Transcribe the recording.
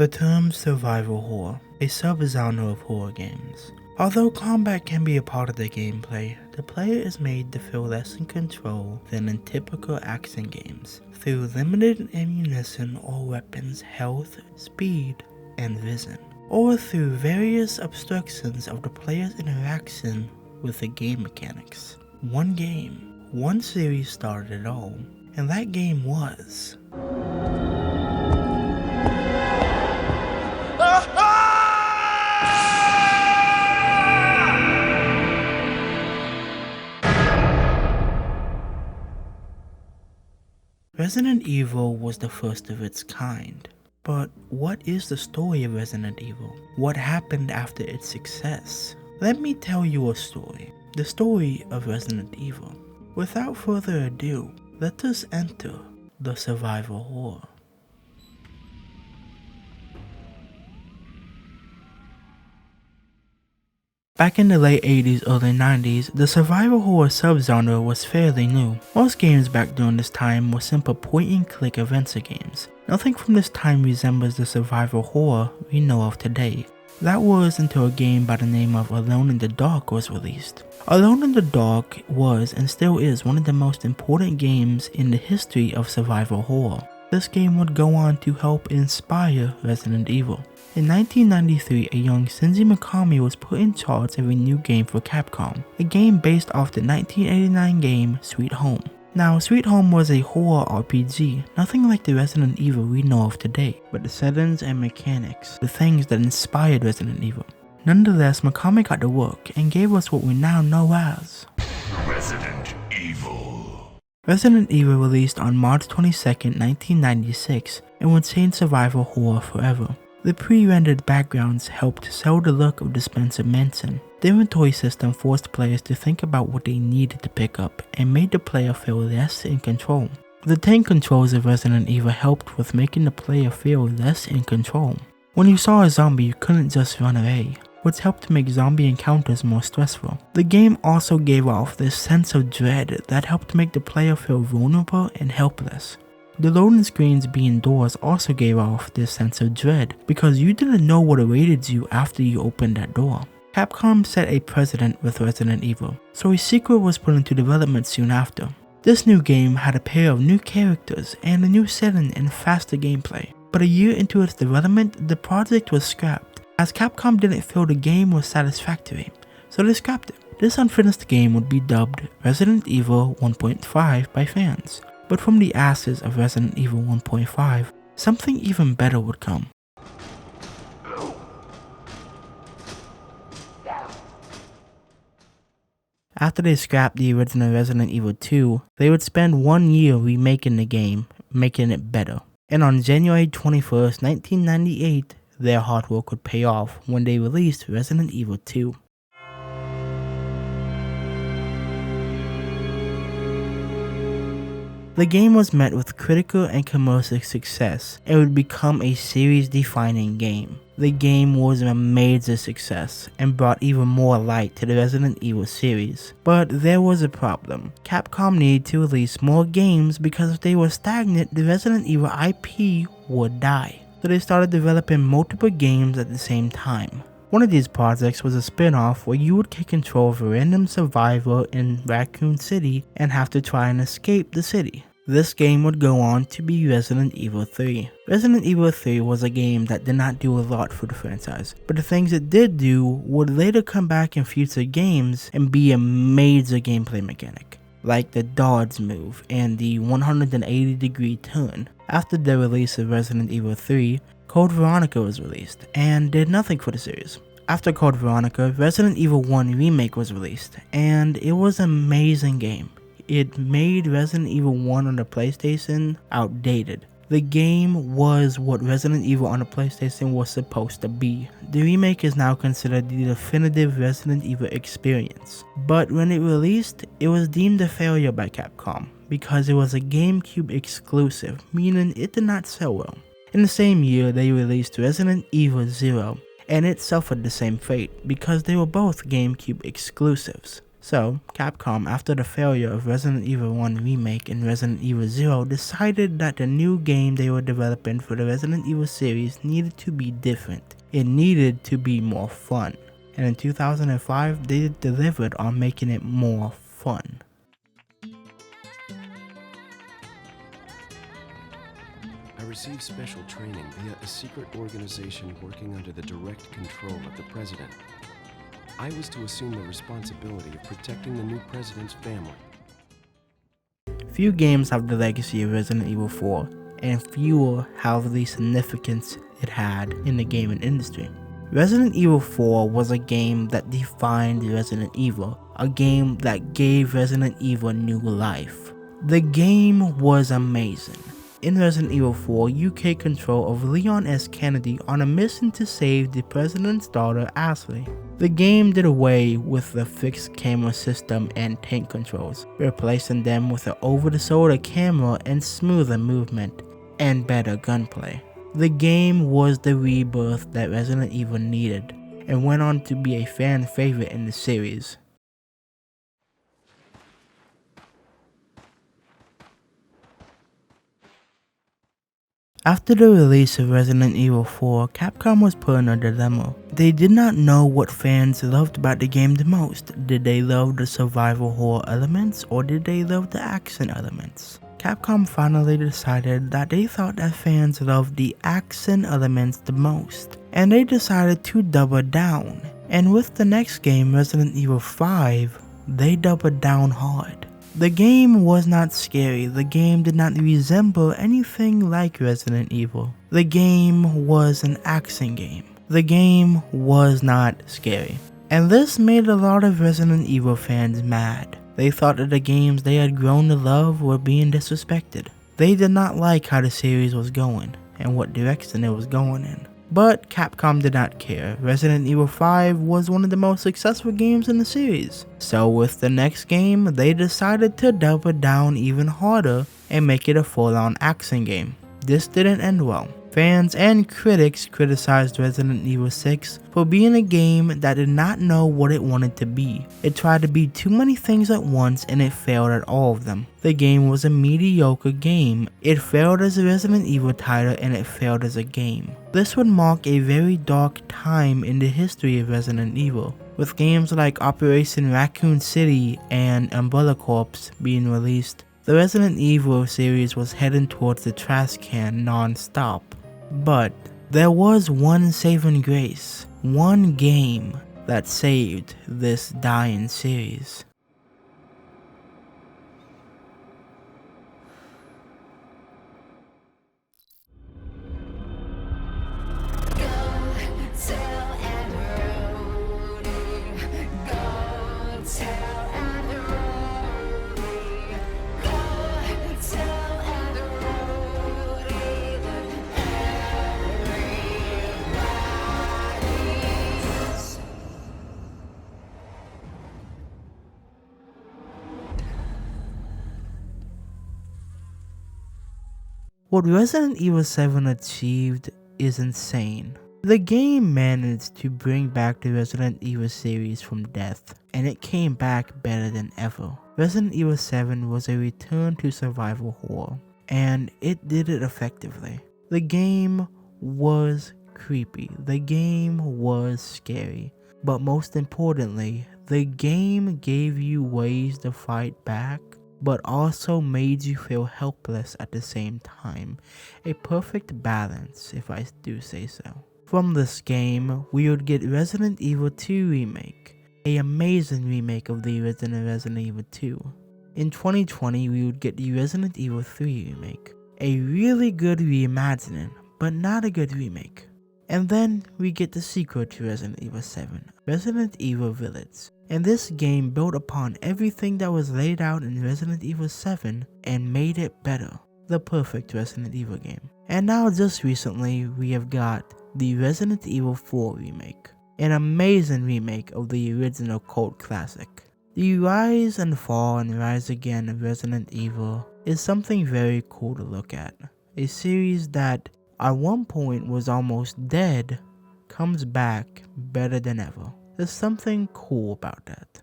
The term survival horror, a subgenre of horror games. Although combat can be a part of the gameplay, the player is made to feel less in control than in typical action games, through limited ammunition or weapons, health, speed, and vision, or through various obstructions of the player's interaction with the game mechanics. One game, one series started it all, and that game was Resident Evil was the first of its kind. But what is the story of Resident Evil? What happened after its success? Let me tell you a story. The story of Resident Evil. Without further ado, let us enter the survival horror. Back in the late 80s, early 90s, the survival horror subgenre was fairly new. Most games back during this time were simple point-and-click adventure games. Nothing from this time resembles the survival horror we know of today. That was until a game by the name of Alone in the Dark was released. Alone in the Dark was and still is one of the most important games in the history of survival horror. This game would go on to help inspire Resident Evil. In 1993, a young Shinji Mikami was put in charge of a new game for Capcom, a game based off the 1989 game Sweet Home. Now, Sweet Home was a horror RPG, nothing like the Resident Evil we know of today, but the settings and mechanics, the things that inspired Resident Evil. Nonetheless, Mikami got to work and gave us what we now know as Resident Evil. Resident Evil released on March 22, 1996, and would change survival horror forever. The pre-rendered backgrounds helped sell the look of the Spencer Mansion. The inventory system forced players to think about what they needed to pick up and made the player feel less in control. The tank controls of Resident Evil helped with making the player feel less in control. When you saw a zombie, you couldn't just run away, which helped to make zombie encounters more stressful. The game also gave off this sense of dread that helped make the player feel vulnerable and helpless. The loading screens being doors also gave off this sense of dread because you didn't know what awaited you after you opened that door. Capcom set a precedent with Resident Evil, so a sequel was put into development soon after. This new game had a pair of new characters and a new setting and faster gameplay, but a year into its development, the project was scrapped, as Capcom didn't feel the game was satisfactory, so they scrapped it. This unfinished game would be dubbed Resident Evil 1.5 by fans. But from the ashes of Resident Evil 1.5, something even better would come. After they scrapped the original Resident Evil 2, they would spend 1 year remaking the game, making it better. And on January 21st, 1998, their hard work would pay off when they released Resident Evil 2. The game was met with critical and commercial success and would become a series-defining game. The game was a major success and brought even more light to the Resident Evil series. But there was a problem. Capcom needed to release more games because if they were stagnant, the Resident Evil IP would die. So they started developing multiple games at the same time. One of these projects was a spin-off where you would take control of a random survivor in Raccoon City and have to try and escape the city. This game would go on to be Resident Evil 3. Resident Evil 3 was a game that did not do a lot for the franchise, but the things it did do would later come back in future games and be a major gameplay mechanic, like the dodge move and the 180-degree turn. After the release of Resident Evil 3, Code Veronica was released, and did nothing for the series. After Code Veronica, Resident Evil 1 Remake was released, and it was an amazing game. It made Resident Evil 1 on the PlayStation outdated. The game was what Resident Evil on the PlayStation was supposed to be. The remake is now considered the definitive Resident Evil experience. But when it released, it was deemed a failure by Capcom, because it was a GameCube exclusive, meaning it did not sell well. In the same year, they released Resident Evil 0, and it suffered the same fate because they were both GameCube exclusives. So, Capcom, after the failure of Resident Evil 1 Remake and Resident Evil 0, decided that the new game they were developing for the Resident Evil series needed to be different. It needed to be more fun. And in 2005, they delivered on making it more fun. I received special training via a secret organization working under the direct control of the president. I was to assume the responsibility of protecting the new president's family. Few games have the legacy of Resident Evil 4, and fewer have the significance it had in the gaming industry. Resident Evil 4 was a game that defined Resident Evil, a game that gave Resident Evil new life. The game was amazing. In Resident Evil 4, you take control of Leon S. Kennedy on a mission to save the president's daughter Ashley. The game did away with the fixed camera system and tank controls, replacing them with an over-the-shoulder camera and smoother movement, and better gunplay. The game was the rebirth that Resident Evil needed, and went on to be a fan favorite in the series. After the release of Resident Evil 4, Capcom was put in a dilemma. They did not know what fans loved about the game the most. Did they love the survival horror elements, or did they love the action elements? Capcom finally decided that they thought that fans loved the action elements the most, and they decided to double down. And with the next game, Resident Evil 5, they doubled down hard. The game was not scary. The game did not resemble anything like Resident Evil. The game was an action game. The game was not scary. And this made a lot of Resident Evil fans mad. They thought that the games they had grown to love were being disrespected. They did not like how the series was going and what direction it was going in. But Capcom did not care. Resident Evil 5 was one of the most successful games in the series. So with the next game, they decided to double down even harder and make it a full-on action game. This didn't end well. Fans and critics criticized Resident Evil 6 for being a game that did not know what it wanted to be. It tried to be too many things at once and it failed at all of them. The game was a mediocre game. It failed as a Resident Evil title and it failed as a game. This would mark a very dark time in the history of Resident Evil, with games like Operation Raccoon City and Umbrella Corps being released. The Resident Evil series was heading towards the trash can non-stop. But there was one saving grace, one game that saved this dying series. What Resident Evil 7 achieved is insane. The game managed to bring back the Resident Evil series from death, and it came back better than ever. Resident Evil 7 was a return to survival horror, and it did it effectively. The game was creepy, the game was scary, but most importantly, the game gave you ways to fight back, but also made you feel helpless at the same time. A perfect balance, if I do say so. From this game, we would get Resident Evil 2 Remake, an amazing remake of the original Resident Evil 2. In 2020, we would get the Resident Evil 3 Remake, a really good reimagining, but not a good remake. And then we get the sequel to Resident Evil 7, Resident Evil Village. And this game built upon everything that was laid out in Resident Evil 7 and made it better. The perfect Resident Evil game. And now just recently we have got the Resident Evil 4 remake. An amazing remake of the original cult classic. The rise and fall and rise again of Resident Evil is something very cool to look at. A series that at one point was almost dead comes back better than ever. There's something cool about that.